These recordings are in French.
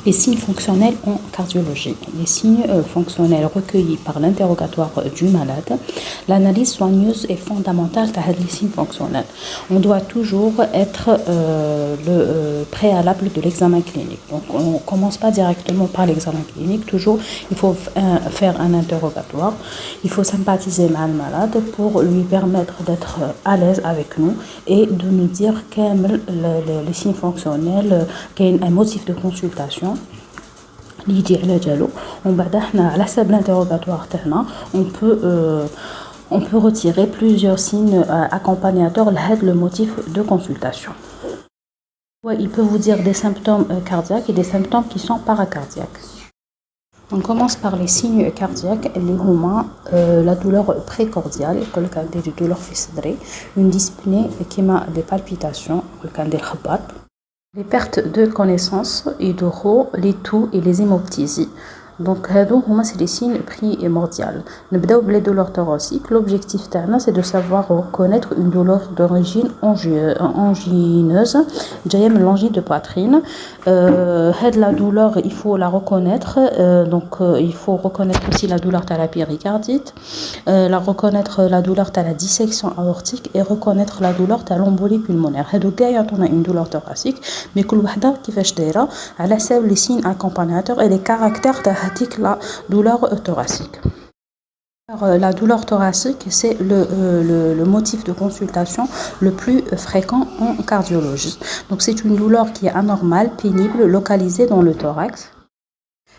Les signes fonctionnels en cardiologie. Les signes fonctionnels recueillis par l'interrogatoire du malade. L'analyse soigneuse est fondamentale car les signes fonctionnels. On doit toujours être le préalable de l'examen clinique. Donc on ne commence pas directement par l'examen clinique. Toujours, il faut faire un interrogatoire. Il faut sympathiser avec le malade pour lui permettre d'être à l'aise avec nous et de nous dire quels les signes fonctionnels, quel est un motif de consultation. On peut retirer plusieurs signes accompagnateurs le motif de consultation. Il peut vous dire des symptômes cardiaques et des symptômes qui sont paracardiaques. On commence par les signes cardiaques, la douleur précordiale, des douleurs une dyspnée qui a des palpitations, les pertes de connaissance, les toux et les hémoptysies. Donc, c'est des signes primordiaux. Nous avons les douleurs thoraciques. L'objectif, c'est de savoir reconnaître une douleur d'origine angineuse, l'angine de poitrine. La douleur, il faut la reconnaître. Il faut reconnaître aussi la douleur de la péricardite, reconnaître la douleur de la dissection aortique et reconnaître la douleur de l'embolie pulmonaire. On a une douleur thoracique, mais les signes accompagnateurs et les caractères de la douleur thoracique. La douleur thoracique, c'est le motif de consultation le plus fréquent en cardiologie. Donc, c'est une douleur qui est anormale, pénible, localisée dans le thorax.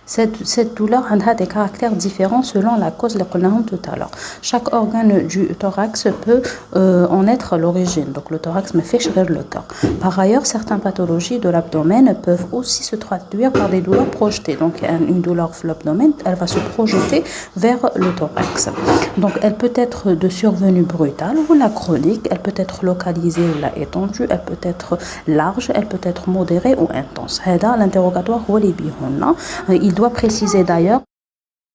Cette douleur a des caractères différents selon la cause que nous avons tout à l'heure. Chaque organe du thorax peut en être l'origine. Donc le thorax me fait chérir le cœur. Par ailleurs, certaines pathologies de l'abdomen peuvent aussi se traduire par des douleurs projetées. Donc une douleur de l'abdomen, elle va se projeter vers le thorax. Donc elle peut être de survenue brutale ou la chronique. Elle peut être localisée ou la étendue. Elle peut être large. Elle peut être modérée ou intense. L'interrogatoire il doit préciser d'ailleurs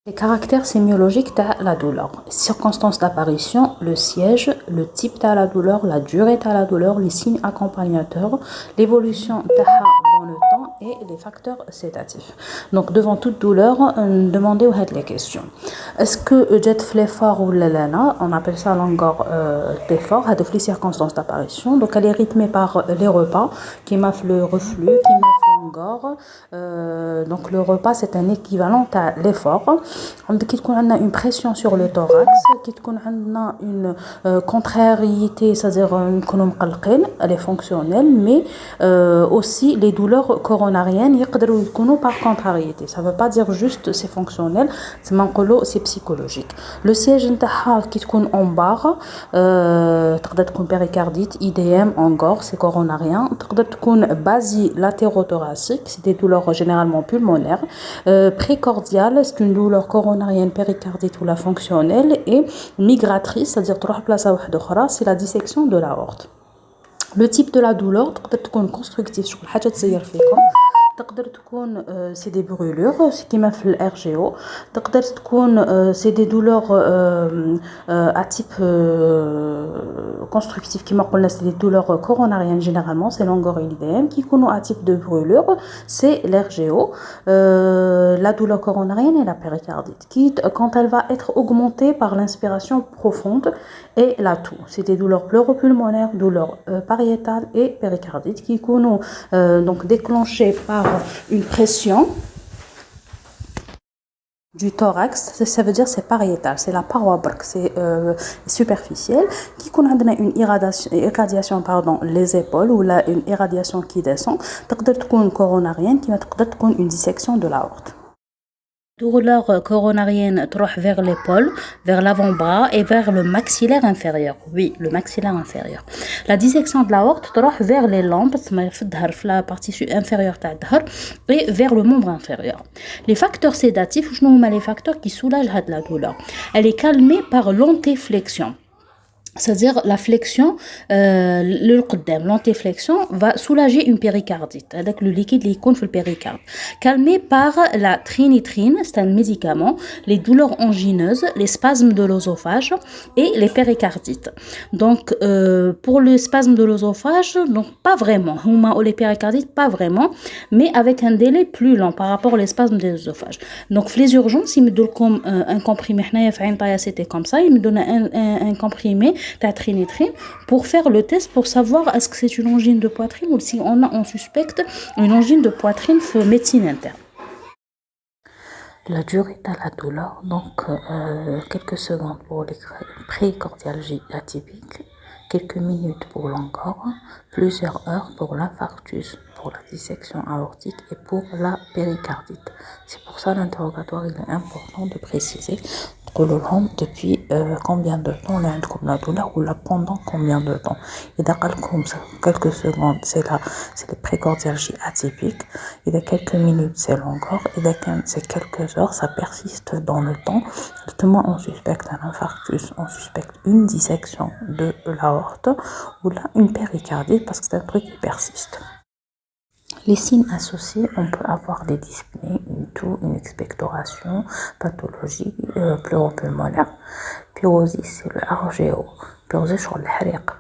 les caractères sémiologiques de la douleur, circonstances d'apparition, le siège, le type de la douleur, la durée de la douleur, les signes accompagnateurs, l'évolution dans le temps et les facteurs sédatifs. Donc devant toute douleur, demandez les questions. Est-ce que jet l'effort ou l'élana, on appelle ça longueur d'effort, a les circonstances d'apparition. Donc elle est rythmée par les repas, qui m'a le reflux, qui m'a longueur. Donc le repas c'est un équivalent à l'effort. On a une pression sur le thorax, une contrariété, c'est-à-dire elle est fonctionnelle, mais aussi les douleurs coronariennes par contrariété. Ça ne veut pas dire juste c'est fonctionnel, c'est psychologique. Le siège qui est en barre, péricardite, IDM, en gorge, c'est coronarien. Basilatérothoracique, c'est des douleurs généralement pulmonaires. Précordiale, c'est une douleur coronarienne, péricardite ou la fonctionnelle, et migratrice, c'est-à-dire c'est la dissection de l'aorte. Le type de la douleur peut être constructif, c'est des brûlures, ce qui m'a fait l'RGO. C'est des douleurs à type constructif, qui m'a c'est des douleurs coronariennes généralement, c'est longueur IDM, qui sont à type de brûlure, c'est l'RGO. La douleur coronarienne et la péricardite, quand elle va être augmentée par l'inspiration profonde et la toux. C'est des douleurs pleuropulmonaires, douleurs pariétales et péricardites qui sont donc déclenchées par une pression du thorax. Ça veut dire c'est pariétal, c'est la paroi c'est superficielle, qui a une irradiation les épaules, ou là une irradiation qui descend, coronarienne, qui va une dissection de l'aorte. Douleur coronarienne vers l'épaule, vers l'avant-bras et vers le maxillaire inférieur. Oui, le maxillaire inférieur. La dissection de l'aorte vers les lampes, la partie inférieure et vers le membre inférieur. Les facteurs sédatifs, je nomme les facteurs qui soulagent la douleur. Elle est calmée par l'antéflexion. c'est-à-dire la flexion, le قدام, l'antéflexion va soulager une péricardite, avec le liquide qui est dans le péricarde. Calmé par la trinitrine, c'est un médicament, les douleurs angineuses, les spasmes de l'œsophage et les péricardites. Donc, pour le spasme de l'œsophage, donc pas vraiment, ou les péricardites, pas vraiment, mais avec un délai plus lent par rapport aux spasmes de l'œsophage. Donc, les urgences, ils me donnent comme un comprimé, c'était comme ça, ils me donnent un comprimé trinitrine pour faire le test pour savoir est-ce que c'est une angine de poitrine ou si on suspecte une angine de poitrine médecine interne. La durée de la douleur, donc quelques secondes pour les précardialgies atypiques, quelques minutes pour l'encore, plusieurs heures pour l'infarctus, pour la dissection aortique et pour la péricardite. C'est pour ça l'interrogatoire il est important de préciser depuis combien de temps on a la douleur ou là pendant combien de temps. Et d'accord comme ça, quelques secondes c'est les précardialgies atypiques, et de quelques minutes c'est l'encore, et de c'est quelques heures ça persiste dans le temps. Justement on suspecte un infarctus, on suspecte une dissection de l'aorte ou là une péricardite parce que c'est un truc qui persiste. Les signes associés, on peut avoir des dyspnées, une toux, une expectoration, pathologie pleuropulmonaire, pyrosis, c'est le RGO, pyrosis sur le hariq,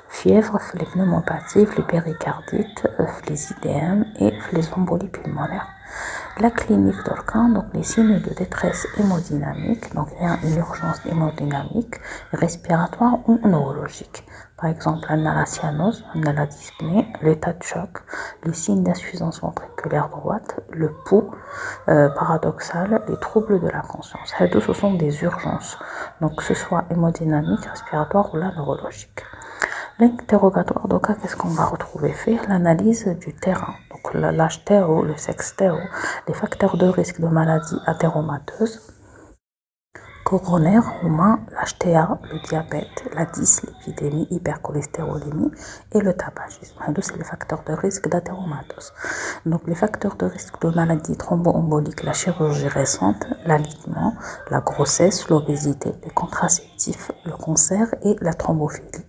fièvre, les pneumopathies, les péricardites, les IDM et les embolies pulmonaires. La clinique d'Orcan, donc les signes de détresse hémodynamique, donc il y a une urgence hémodynamique, respiratoire ou neurologique. Par exemple, on a la cyanose, on a la dyspnée, l'état de choc, les signes d'insuffisance ventriculaire droite, le pouls paradoxal, les troubles de la conscience. Ce sont des urgences, donc que ce soit hémodynamique, respiratoire ou la neurologique. L'interrogatoire, donc qu'est-ce qu'on va retrouver? Faire l'analyse du terrain, donc l'âge théo, le sexe théo, les facteurs de risque de maladies athéromateuses, coronaire, humain, l'HTA, le diabète, la dyslipidémie, hypercholestérolémie et le tabagisme. C'est les facteurs de risque d'athéromatose. Donc les facteurs de risque de maladies thromboemboliques, la chirurgie récente, l'alitement, la grossesse, l'obésité, les contraceptifs, le cancer et la thrombophilie.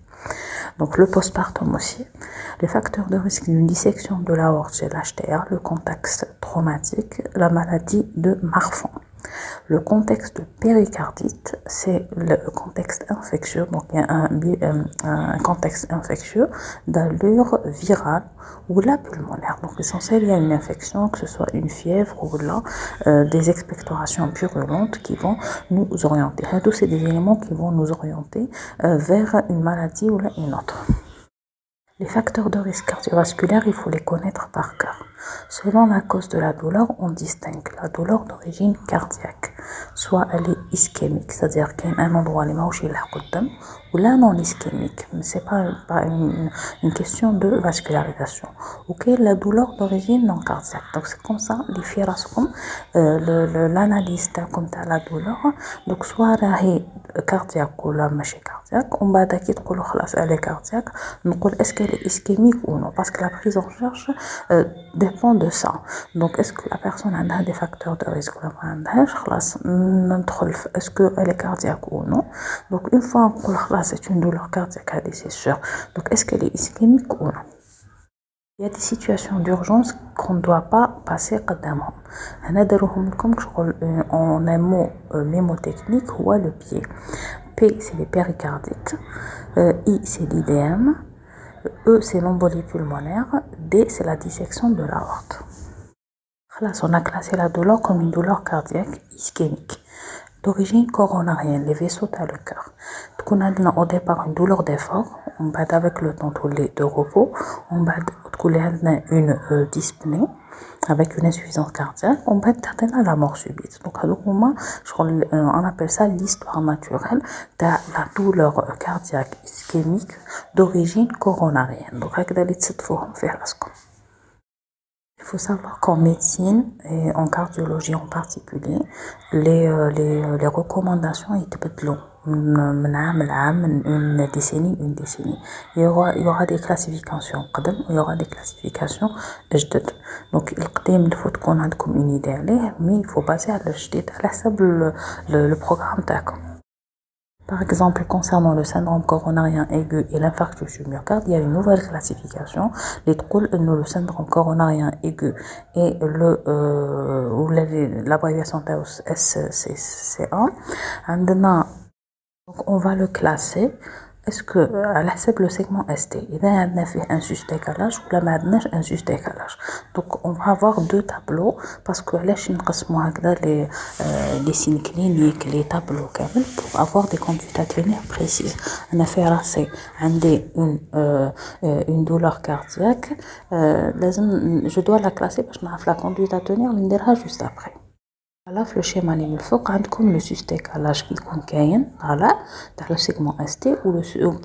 Donc le postpartum aussi, les facteurs de risque d'une dissection de l'aorte chez l'HTA, le contexte traumatique, la maladie de Marfan. Le contexte de péricardite, c'est le contexte infectieux, donc il y a un contexte infectieux d'allure virale ou la pulmonaire. Donc l'essentiel, il y a une infection, que ce soit une fièvre ou là, des expectorations purulentes qui vont nous orienter. Tous c'est des éléments qui vont nous orienter vers une maladie ou là une autre. Les facteurs de risque cardiovasculaire, il faut les connaître par cœur. Selon la cause de la douleur, on distingue la douleur d'origine cardiaque. Soit elle est ischémique, c'est-à-dire qu'il y a un endroit où il y a ou là non ischémique, mais c'est pas une question de vascularisation. Ok, la douleur d'origine non cardiaque. Donc c'est comme ça, les firascom, l'analyse comme la douleur. Donc soit cardiaque ou la machine cardiaque, on va d'ailleurs elle est cardiaque, donc est-ce qu'elle est ischémique ou non, parce que la prise en charge dépend de ça. Donc est-ce que la personne a des facteurs de risque ou est-ce qu'elle est cardiaque ou non. Donc une fois qu'on c'est une douleur cardiaque, c'est sûr. Donc est-ce qu'elle est ischémique ou non. Il y a des situations d'urgence qu'on ne doit pas passer قدامهم. هنا داروهم لكم شغل en un mot mémotechnique هو le pied. P c'est les péricardites, I c'est l'IDM, E c'est l'embolie pulmonaire, D c'est la dissection de l'aorte. On a classé la douleur comme une douleur cardiaque ischémique d'origine coronarienne, les vaisseaux à le cœur. On a au départ une douleur d'effort, on bat avec le temps de repos, on bat une dyspnée avec une insuffisance cardiaque, on bat la mort subite. Donc à on appelle ça l'histoire naturelle de la douleur cardiaque ischémique d'origine coronarienne. Donc il faut savoir qu'en médecine et en cardiologie en particulier, les recommandations étaient longues. Une décennie. Il y aura des classifications il y aura des classifications جدد. Donc il faut qu'on ait comme une idée mais il faut passer à le جديد على حسب le programme تاعكم. Par exemple, concernant le syndrome coronarien aigu et l'infarctus du myocarde, il y a une nouvelle classification. Le syndrome coronarien aigu et l'abréviation SCCA. Donc, on va le classer. Est-ce que le segment ST, il y a un sus-décalage ou un sus-décalage? Donc, on va avoir deux tableaux parce que les signes cliniques, les tableaux pour avoir des conduites à tenir précises. On a fait une douleur cardiaque. Je dois la classer parce que je la conduite à tenir, on dira juste après. Voilà, le schéma اللي من الفوق عندكم le sus-décalage qui يكون كاين طالع تاع le segment ST ou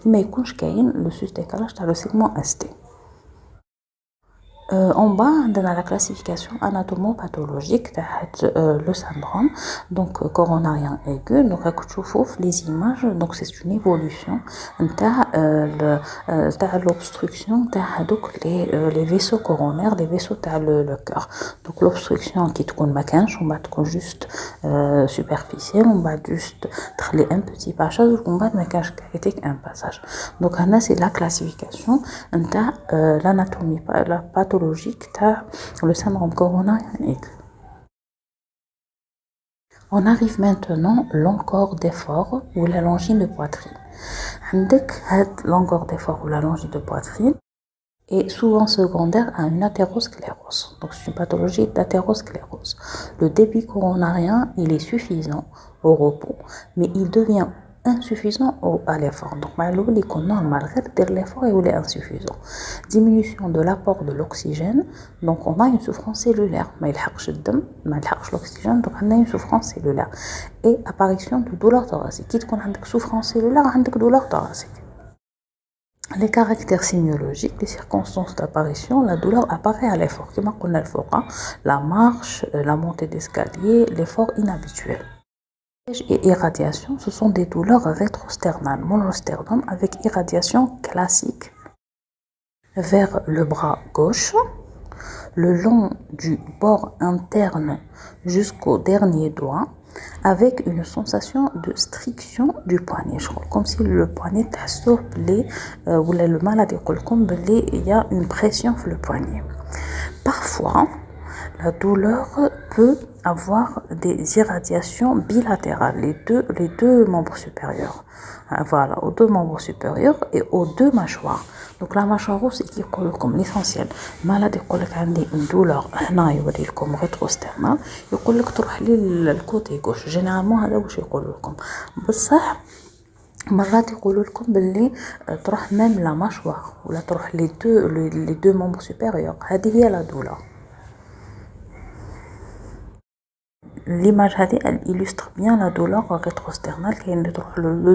ما يكونش كاين le sus-décalage تاع le segment ST. En bas, on a la classification anatomopathologique de le syndrome, donc coronarien aigu. Donc, les images, donc c'est une évolution de l'obstruction les vaisseaux coronaires, les vaisseaux le cœur. Donc, l'obstruction qui on va juste superficielle, on va juste un petit passage, on va un passage. Donc, c'est la classification de l'anatomie, la pathologie le syndrome coronarien aigu. On arrive maintenant à l'encore d'effort ou la longine de poitrine. L'encore d'effort ou la longine de poitrine est souvent secondaire à une athérosclérose. Donc c'est une pathologie d'athérosclérose. Le débit coronarien, il est suffisant au repos, mais il devient insuffisant à l'effort. Donc normal l'effort il est insuffisant. Diminution de l'apport de l'oxygène, donc on a une souffrance cellulaire, mais l'oxygène, donc on a une souffrance cellulaire et apparition de douleur thoracique. Quitte qu'on a une souffrance cellulaire, on a une douleur thoracique. Les caractères sémiologiques, les circonstances d'apparition, la douleur apparaît à l'effort. Comme on a la marche, la montée d'escalier, l'effort inhabituel. Et irradiation, ce sont des douleurs rétrosternales, monosternum avec irradiation classique vers le bras gauche, le long du bord interne jusqu'au dernier doigt, avec une sensation de striction du poignet. Comme si le poignet ou le malade il y a une pression sur le poignet. Parfois, la douleur peut avoir des irradiations bilatérales, les deux membres supérieurs. Voilà, aux deux membres supérieurs et aux deux mâchoires. Donc la mâchoire c'est qui est comme l'essentiel. Malade يقول لك عندي une douleur هنا يوري لكم rétrosternal يقول لك تروح للكوتي gauche. Généralement هذا واش يقول لكم. بصح مرات يقولوا لكم باللي تروح même la mâchoire ولا تروح les deux membres supérieurs. هذه هي la douleur. L'image elle illustre bien la douleur rétrosternale qui est le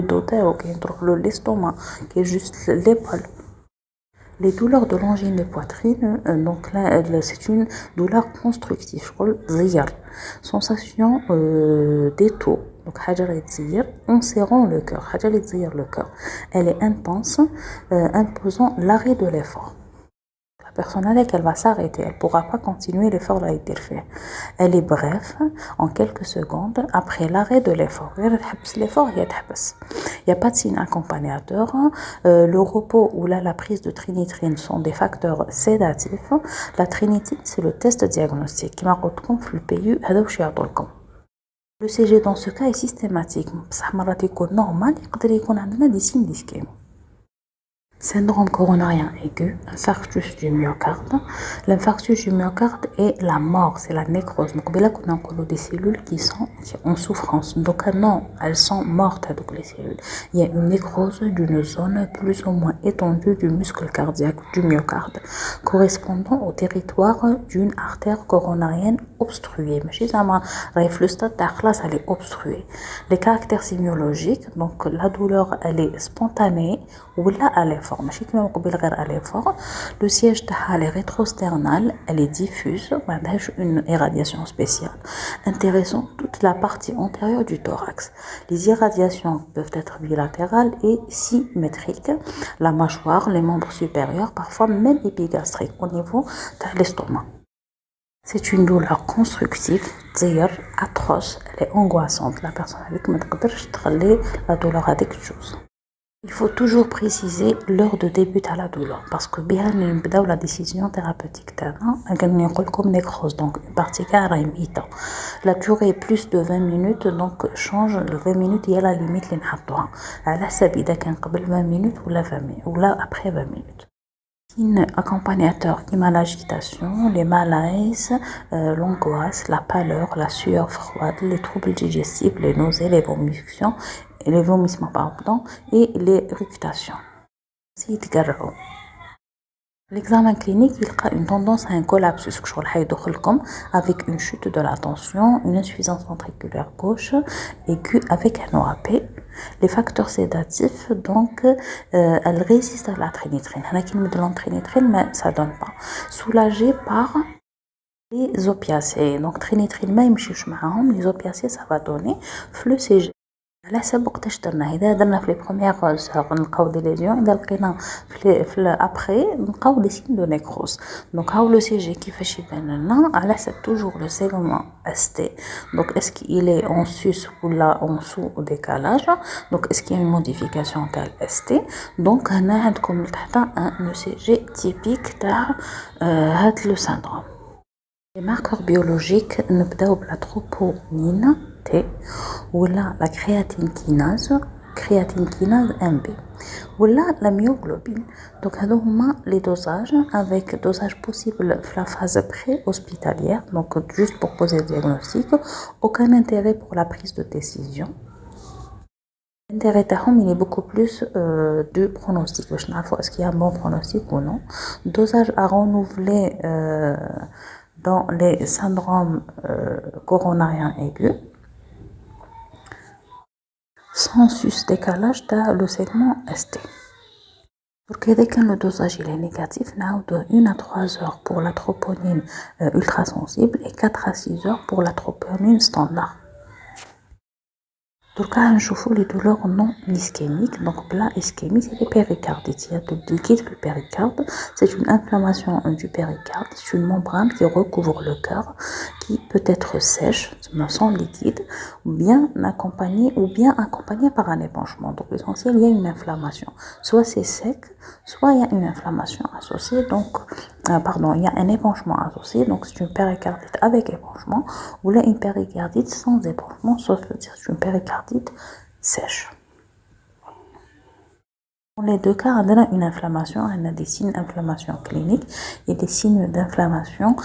dos qui est l'estomac, qui est juste l'épaule. Les douleurs de l'angine de poitrine, donc là, c'est une douleur constructive, sensation d'étau, donc en serrant le cœur, elle est intense, imposant l'arrêt de l'effort. La personne qu'elle va s'arrêter, elle ne pourra pas continuer l'effort là été fait. Elle est brève, en quelques secondes, après l'arrêt de l'effort. L'effort, il n'y a pas de signe accompagnateur. Le repos ou la prise de trinitrine sont des facteurs sédatifs. La trinitine, c'est le test diagnostique qui m'a retrouvé le PU. Le CG dans ce cas est systématique. Ça m'a normal, il y a des signes d'ischémie. Syndrome coronarien aigu, infarctus du myocarde. L'infarctus du myocarde est la mort, c'est la nécrose. Donc, là, on a des cellules qui sont en souffrance. Donc, non, elles sont mortes, donc les cellules. Il y a une nécrose d'une zone plus ou moins étendue du muscle cardiaque du myocarde, correspondant au territoire d'une artère coronarienne obstruée. Mais chez Zama, le stade d'Akhlas, elle est obstruée. Les caractères sémiologiques, donc la douleur, elle est spontanée ou là, elle est forte. Le siège est rétrosternal, elle est diffuse, une irradiation spéciale intéressant toute la partie antérieure du thorax. Les irradiations peuvent être bilatérales et symétriques, la mâchoire, les membres supérieurs, parfois même épigastriques au niveau de l'estomac. C'est une douleur constructive, c'est-à-dire atroce, elle est angoissante. La personne avec ما تقدرش تخلي la douleur avec chose. Il faut toujours préciser l'heure de début à la douleur parce que bien نبداو la décision thérapeutique تاعنا قال نقول لكم nécrose donc une partie راهي ميتة. La durée est plus de 20 minutes donc change le 20 minutes هي la limite اللي نحطوها على حسب إذا كان قبل 20 minutes ولا 20 minutes ولا après 20 minutes. Accompagnateur qui m'a l'agitation, les malaises, l'angoisse, la pâleur, la sueur froide, les troubles digestifs, les nausées, les vomissements pardon, et les rictations. L'examen clinique, il a une tendance à un collapse avec une chute de la tension, une insuffisance ventriculaire gauche aiguë avec un OAP. Les facteurs sédatifs, donc, elles résistent à la trénitrine. Il y en a qui mettent de l'antrénitrine, mais ça ne donne pas. Soulagé par les opiacés. Donc, trénitrine, même si je m'arrête, les opiacés, ça va donner flux CG. على حسب وقتاش درنا اذا درنا في لي بروميير سور نلقاو دي ليزيون اذا لقينا في ابري نلقاو دي سين دو نيكروز دونك هاو لو سي جي كيفاش يبان لنا على حسب توجور لو سيغمون اس تي دونك اسكو il est en sus ولا en sous au décalage دونك اسكو il y a une modification تاع الاس تي دونك هنا عندكم لتحت ان سي جي تيبيك تاع هاد لو سيندروم. Les marqueurs biologiques نبداو بلا troponine T ou la créatine kinase MB ou la myoglobine. Donc, les dosages avec dosage possible la phase pré-hospitalière, donc juste pour poser le diagnostic, aucun intérêt pour la prise de décision. L'intérêt il est beaucoup plus de pronostic. Est-ce qu'il y a un bon pronostic ou non? Dosage à renouveler dans les syndromes coronariens aigus. Sans sus-décalage dans le segment ST. Pour que dès que le dosage il est négatif, nous de 1 à 3 heures pour la troponine ultrasensible et 4 à 6 heures pour la troponine standard. Donc, on voit les douleurs non ischémiques. Donc, la ischémie, c'est les péricardites. Il y a du liquide dans le péricarde. C'est une inflammation du péricarde. C'est une membrane qui recouvre le cœur, qui peut être sèche, sans liquide, ou bien accompagnée par un épanchement. Donc, l'essentiel, il y a une inflammation. Soit c'est sec, soit il y a une inflammation associée. Donc, il y a un épanchement associé. Donc, c'est une péricardite avec épanchement, ou là, une péricardite sans épanchement, sauf que c'est une péricardite sèche. Dans les deux cas, on a une inflammation, on a des signes d'inflammation clinique et des signes d'inflammation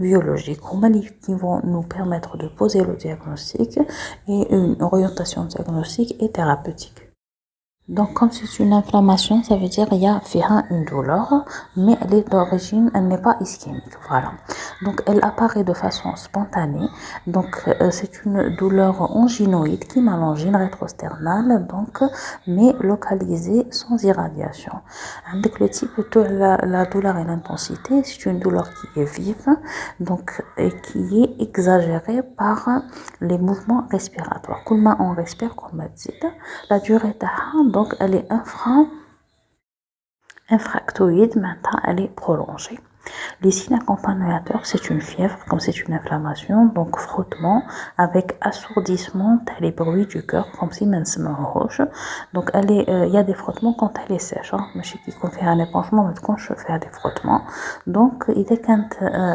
biologique qui vont nous permettre de poser le diagnostic et une orientation diagnostique et thérapeutique. Donc, comme c'est une inflammation, ça veut dire qu'il y a une douleur, mais elle est d'origine, elle n'est pas ischémique. Voilà. Donc, elle apparaît de façon spontanée. Donc, c'est une douleur anginoïde qui m'a l'angine rétrosternale, donc, mais localisée sans irradiation. Avec le type de la douleur et l'intensité, c'est une douleur qui est vive, donc, et qui est exagérée par les mouvements respiratoires. Comment on respire, comme on dit, la durée de donc elle est infractoïde, maintenant elle est prolongée. Les signes accompagnateurs, c'est une fièvre, comme c'est une inflammation, donc frottement avec assourdissement, tel les bruits du cœur, comme si maintenant rouge. Donc il y a des frottements quand elle est sèche. Mais je sais qu'on fait un épanchement, mais quand je fais des frottements, donc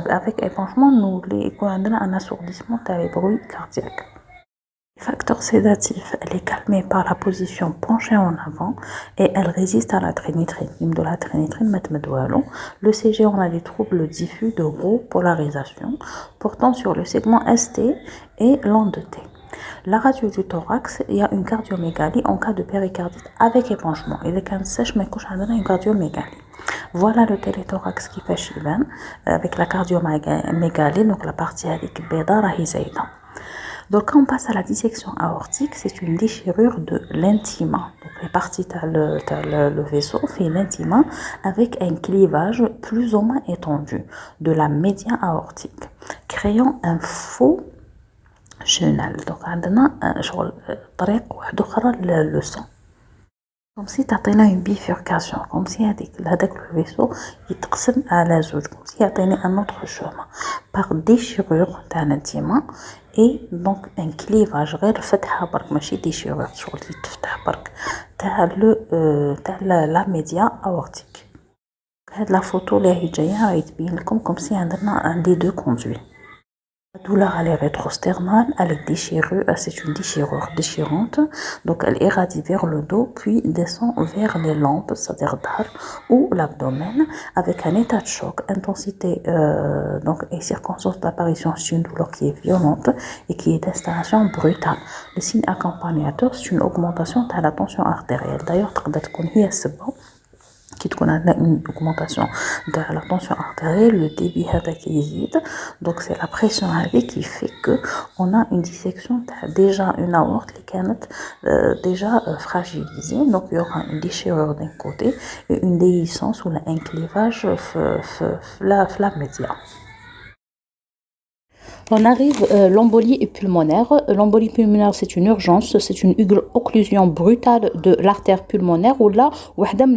avec épanchement, nous avons un assourdissement, tel les bruits cardiaques. Facteur sédatif, elle est calmée par la position penchée en avant et elle résiste à la trénitrine. De la trénitrine, le CG, on a des troubles diffus de repolarisation portant sur le segment ST et l'onde T. La radio du thorax, il y a une cardiomégalie en cas de péricardite avec épanchement. Il est quand sèche, mais couche une cardiomégalie. Voilà le téléthorax qui fait Chiban avec la cardiomégalie, donc la partie avec Béda Rahizaïda. Donc, quand on passe à la dissection aortique, c'est une déchirure de l'intima. Donc, les parties le vaisseau fait l'intima avec un clivage plus ou moins étendu de la média aortique, créant un faux chenal. Donc, on a le sang. comme si تعطينا une bifurcation, comme si هذاك le vaisseau يتقسم على زوج, comme si يعطيني un autre chemin par déchirure تاع الانتيما et donc un clivage غير فتحة برك ماشي déchirure شغل تفتح برك تاع la média aortique. هاد لا فوتو اللي هي جايه راهي تبين لكم comme si عندي deux conduits. La douleur elle est rétrosternale, elle est déchirure, c'est une déchirure déchirante, donc elle irradie vers le dos puis descend vers les lampes, c'est-à-dire dar ou l'abdomen, avec un état de choc, intensité donc et circonstance d'apparition, c'est une douleur qui est violente et qui est d'installation brutale. Le signe accompagnateur, c'est une augmentation de la tension artérielle. D'ailleurs, تقدر تكون هي السبب qui تكون عندنا une augmentation de la tension artérielle, le débit هذاك يزيد, donc c'est la pression هذه qui fait que on a une dissection déjà une aorte اللي كانت déjà fragilisée, donc il y aura une déchirure d'un côté et une déhiscence ou un clivage في la média. On arrive l'embolie pulmonaire. L'embolie pulmonaire, c'est une urgence, c'est une occlusion brutale de l'artère pulmonaire où là,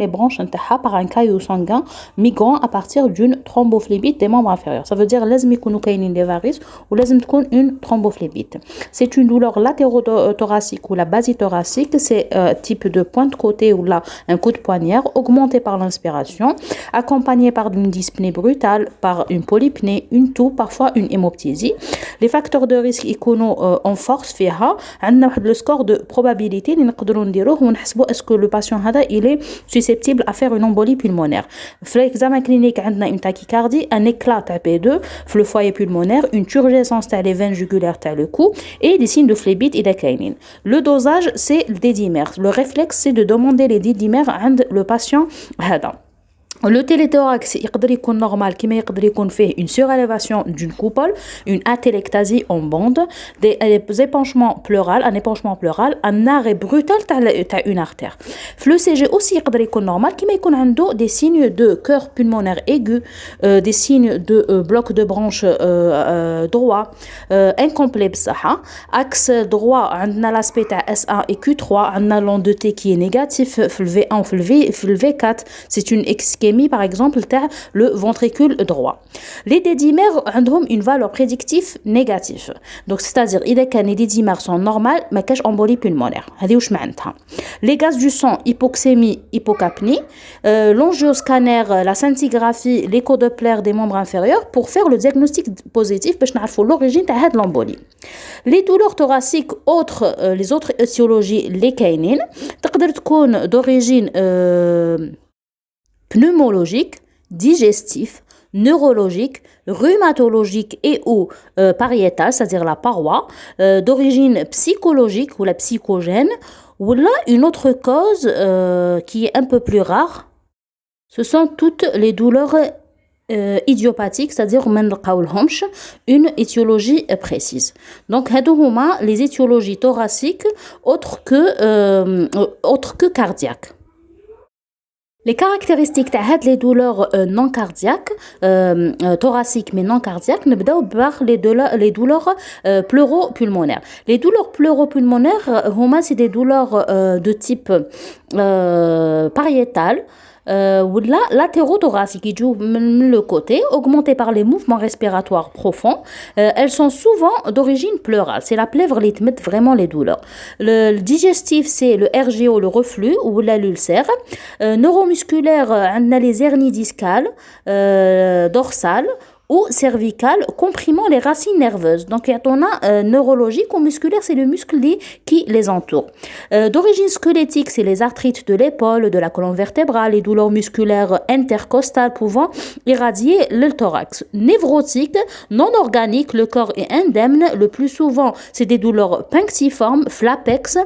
les branches par un caillot sanguin migrant à partir d'une thrombophlébite des membres inférieurs. Ça veut dire لازم يكونوا كاينين des varices ou لازم تكون une thrombophlébite. C'est une douleur latérothoracique ou la basithoracique, c'est type de pointe côté ou là un coup de poignard augmenté par l'inspiration, accompagné par une dyspnée brutale, par une polypnée, une toux, parfois une hémoptysie. Les facteurs de risque يكونوا en force فيها عندنا واحد le score de probabilité اللي نقدروا نديروه ونحسبوا est-ce que le patient هذا il est susceptible à faire une embolie pulmonaire. في l'examen clinique عندنا une tachycardie, un éclat تاع P2 في le foyer pulmonaire, une turgescence تاع les veines jugulaires تاع le cou et des signes de phlébite إذا كاينين. Le dosage c'est le dédimère. Le réflexe c'est de demander les dédimères عند le patient هذا. Le téléthorax يقدر يكون normal كما يقدر يكون فيه une surélévation d'une coupole, une atelectasie en bande, des épanchements pleurales, un épanchement pleural, un arrêt brutal تاع une artère. Le CG aussi يقدر يكون normal كما يكون عنده des signes de cœur pulmonaire aigu, des signes de bloc de branche droit, incomplet بصحة. Axe droit عندنا l'aspect تاع S1 et Q3, عندنا l'onde de T qui est négatif في le V1 في le V4, c'est une ischémie par exemple تاع le ventricule droit. Les dédimères ont une valeur prédictive négative. Donc c'est-à-dire إذا كان les dédimères sont normales ما كاش embolie pulmonaire. هذه واش معناتها؟ Les gaz du sang, hypoxémie, hypocapnie, l'angioscanner, la scintigraphie, l'échodoppler des membres inférieurs pour faire le diagnostic positif باش نعرفوا l'origine تاع هاد l'embolie. Les douleurs thoraciques autres les autres étiologies les كاينين تقدر تكون d'origine pneumologique, digestif, neurologique, rhumatologique et ou pariétale, c'est-à-dire la paroi, d'origine psychologique ou la psychogène, ou là une autre cause qui est un peu plus rare, ce sont toutes les douleurs idiopathiques, c'est-à-dire une étiologie précise. Donc les étiologies thoraciques autres que cardiaques. Les caractéristiques de les douleurs non cardiaques, thoraciques mais non cardiaques, نبداو par les douleurs pleuropulmonaires. Les douleurs pleuropulmonaires, c'est des douleurs de type pariétal, ou là latérothoracique qui joue le côté, augmentées par les mouvements respiratoires profonds. Elles sont souvent d'origine pleurale. C'est la plèvre qui met vraiment les douleurs. Le digestif, c'est le RGO, le reflux ou l'ulcère. Neuromusculaire, on a les hernies discales, dorsales ou cervicales, comprimant les racines nerveuses. Donc, on a neurologique ou musculaire, c'est le muscle qui les entoure. D'origine squelettique, c'est les arthrites de l'épaule, de la colonne vertébrale, les douleurs musculaires intercostales pouvant irradier le thorax. Névrotique, non organique, le corps est indemne. Le plus souvent, c'est des douleurs punctiformes, flapex,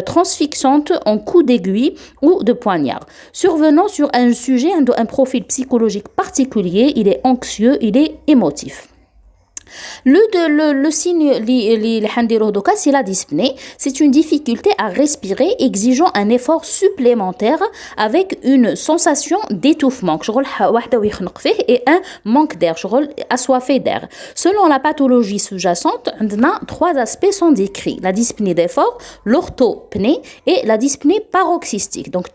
transfixantes en coup d'aiguille ou de poignard. Survenant sur un sujet, un profil psychologique particulier, il est anxieux, il est émotif. Le signe c'est la dyspnée. C'est une difficulté à respirer exigeant un effort supplémentaire avec une sensation d'étouffement et un manque d'air, assoiffé d'air. Selon la pathologie sous-jacente, trois aspects sont décrits: la dyspnée d'effort, l'orthopnée et la dyspnée paroxystique. Donc,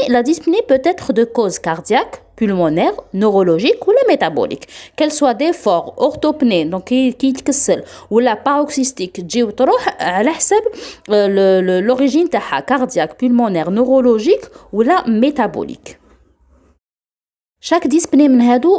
la dyspnée peut être de cause cardiaque, pulmonaire, neurologique ou métabolique. Qu'elle soit d'effort, orthopnée, donc qui يتكسل, ou la paroxystique, تجي وتروح على حسب l'origine تاعها, cardiaque, pulmonaire, neurologique ou la métabolique. Chaque dyspnée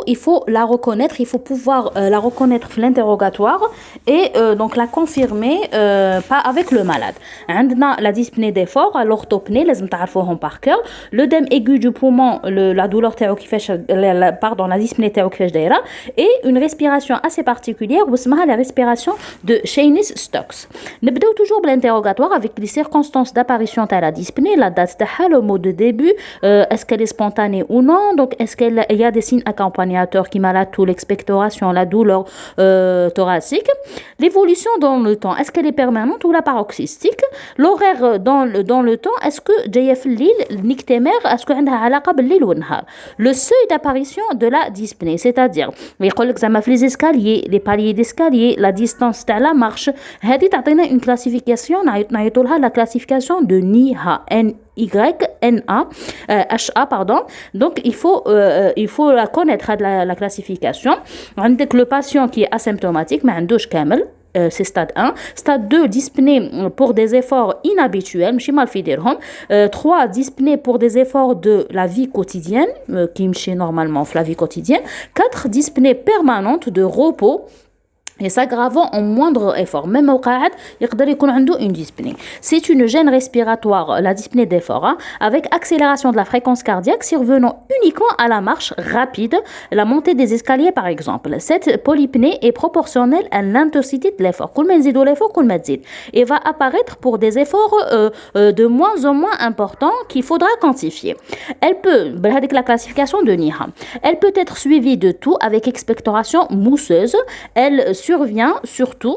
il faut la reconnaître, il faut pouvoir la reconnaître dans l'interrogatoire et donc la confirmer pas avec le malade. عندنا la dyspnée d'effort, l'orthopnée, لازم تعرفوهم par cœur. L'œdème aigu du poumon, la douleur تاعو كيفاش la dyspnée تاعو كيفاش دايره, et une respiration assez particulière واسمها la respiration de Cheynis-Stokes. نبداو toujours بالinterrogatoire avec les circonstances d'apparition de la dyspnée, la date تاعها, le mot de début, est-ce qu'elle est spontanée ou non, donc est-ce qu'elle il y a des signes accompagnateurs qui malade tout, l'expectoration, la douleur thoracique. L'évolution dans le temps, est-ce qu'elle est permanente ou la paroxystique. L'horaire dans le temps, est-ce que جايه في الليل نكتمر, est-ce que عندها علاقه بالليل والنهار. Le seuil d'apparition de la dyspnée, c'est-à-dire يقول لك زعما في les escaliers, les paliers d'escalier, la distance تاع la marche, هذه تعطينا une classification نعيطوا لها la classification de NIHA, HA, pardon. Donc il faut la connaître, la classification. عندك le patient qui est asymptomatique ما عندوش كامل, c'est stade 1. Stade 2, dyspnée pour des efforts inhabituels, 3, dyspnée pour des efforts de la vie quotidienne, qui marchent normalement la vie quotidienne. 4, dyspnée permanente de repos et s'aggravant en moindre effort. Même au قاعد يقدر يكون عنده une dyspnée. C'est une gêne respiratoire, la dyspnée d'effort, avec accélération de la fréquence cardiaque survenant uniquement à la marche rapide, la montée des escaliers par exemple. Cette polypnée est proportionnelle à l'intensité de l'effort. كل ما نزيدوا l'effort كل ما تزيد. Et va apparaître pour des efforts de moins en moins importants qu'il faudra quantifier. Elle peut, avec la classification de NIHA, elle peut être suivie de tout avec expectoration mousseuse. Elle survient surtout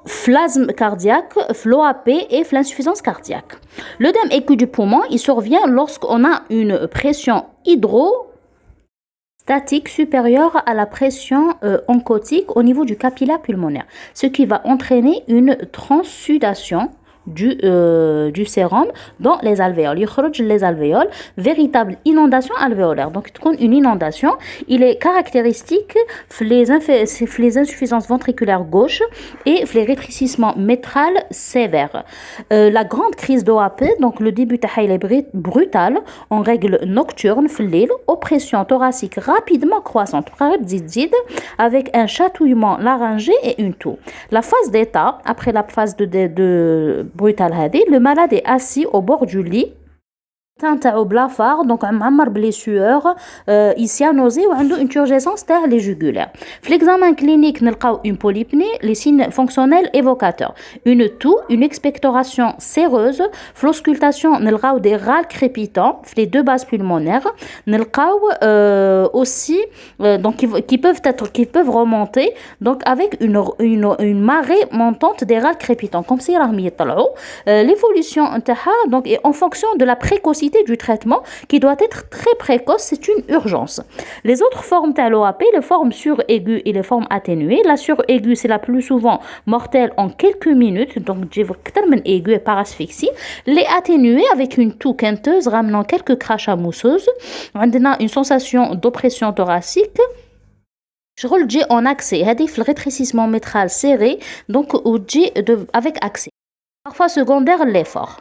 phlasme cardiaque, l'OAP et l'insuffisance cardiaque. L'œdème aigu du poumon, il survient lorsqu'on a une pression hydrostatique supérieure à la pression oncotique au niveau du capillaire pulmonaire, ce qui va entraîner une transsudation du sérum dans les alvéoles. Les alvéoles, véritable inondation alvéolaire. Donc, une inondation, il est caractéristique les insuffisances ventriculaires gauche et les rétrécissements métral sévères. La grande crise d'OAP, donc le début est brutal, en règle nocturne, oppression thoracique rapidement croissante, avec un chatouillement laryngé et une toux. La phase d'état, après la phase de brutal, le malade est assis au bord du lit, تاعو blafard, donc معمر بلي sueur, il cyanosé ou عنده une turgescence تاع les jugulaires. في l'examen clinique نلقاو une polypnée, les signes fonctionnels évocateurs, une toux, une expectoration séreuse, في l'auscultation نلقاو des râles crépitants في les deux bases pulmonaires, نلقاو aussi donc qui peuvent remonter donc avec une marée montante des râles crépitants comme si راهم يطلعوا. L'évolution نتاعها donc est en fonction de la précocité du traitement qui doit être très précoce, c'est une urgence. Les autres formes de l'OAP, les formes suraiguës et les formes atténuées. La suraiguë, c'est la plus souvent mortelle en quelques minutes, donc aiguë et par asphyxie. Les atténuées avec une toux quinteuse ramenant quelques crachats mousseuses. On a une sensation d'oppression thoracique. شغل تجي en accès, هذه في rétrécissement métral serré, donc avec accès. Parfois secondaire l'effort.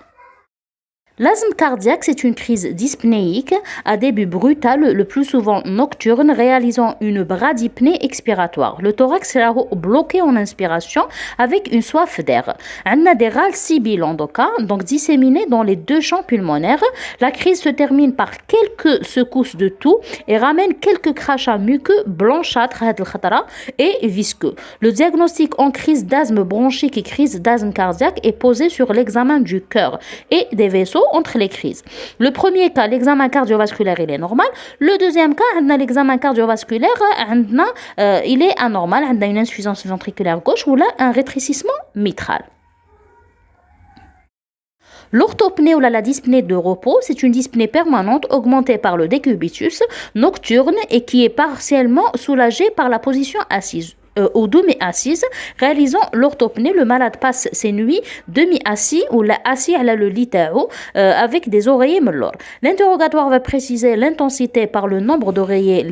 L'asthme cardiaque, c'est une crise dyspnéique à début brutal, le plus souvent nocturne, réalisant une bradypnée expiratoire. Le thorax est bloqué en inspiration avec une soif d'air. On a des râles sibilants, donc disséminés dans les deux champs pulmonaires. La crise se termine par quelques secousses de toux et ramène quelques crachats muqueux, blanchâtres et visqueux. Le diagnostic en crise d'asthme bronchique et crise d'asthme cardiaque est posé sur l'examen du cœur et des vaisseaux l'eau entre les crises. Le premier cas, l'examen cardiovasculaire, il est normal. Le deuxième cas, l'examen cardiovasculaire, il est anormal. On a une insuffisance ventriculaire gauche ou là un rétrécissement mitral. L'orthopnée ou la dyspnée de repos, c'est une dyspnée permanente augmentée par le décubitus nocturne et qui est partiellement soulagée par la position assise. Ou demi-assise, réalisant l'orthopnée, le malade passe ses nuits demi-assis ou assis à le lit avec des oreillers melor. L'interrogatoire va préciser l'intensité par le nombre d'oreillers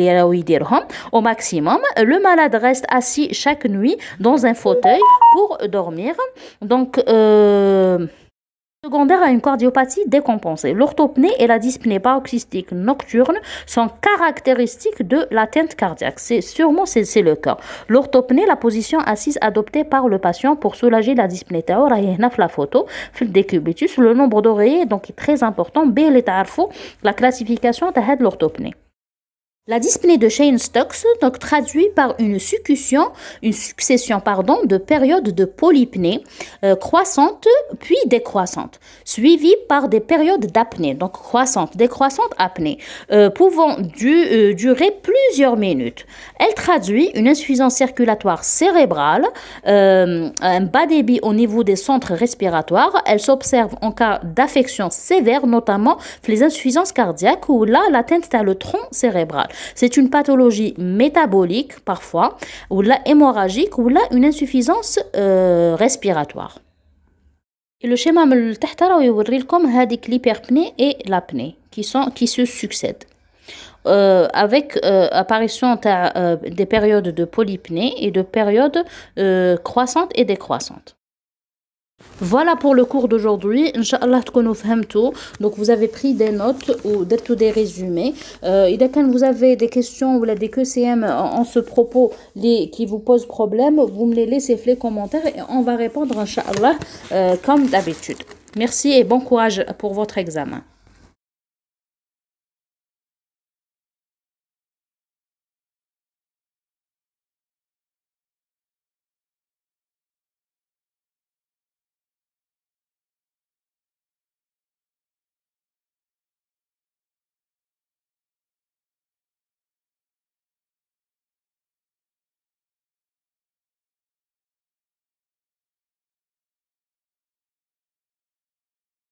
au maximum. Le malade reste assis chaque nuit dans un fauteuil pour dormir. Donc, secondaire à une cardiopathie décompensée. L'orthopnée et la dyspnée paroxystique nocturne sont caractéristiques de l'atteinte cardiaque. C'est le cas. L'orthopnée, la position assise adoptée par le patient pour soulager la dyspnée. La photo, le décubitus, le nombre d'oreillers donc est très important. La classification de l'orthopnée. La dyspnée de Cheyne-Stokes donc traduit par une succession de périodes de polypnée croissante puis décroissante, suivies par des périodes d'apnée, donc croissante, décroissante, apnée, pouvant durer plusieurs minutes. Elle traduit une insuffisance circulatoire cérébrale, un bas débit au niveau des centres respiratoires. Elle s'observe en cas d'affection sévère, notamment les insuffisances cardiaques ou là l'atteinte à le tronc cérébral. C'est une pathologie métabolique parfois, ou la hémorragique, ou là une insuffisance respiratoire. Et le schéma من تحت راه يوري لكم هذيك l'hyperpnée et l'apnée qui se succèdent. Avec apparition des périodes de polypnée et de périodes croissantes et décroissantes. Voilà pour le cours d'aujourd'hui. Inch'Allah تكونوا فهمتوا. Donc vous avez pris des notes ou des résumés. Quand vous avez des questions ou des QCM en ce propos qui vous posent problème, vous me les laissez les commentaires et on va répondre Inch'Allah comme d'habitude. Merci et bon courage pour votre examen.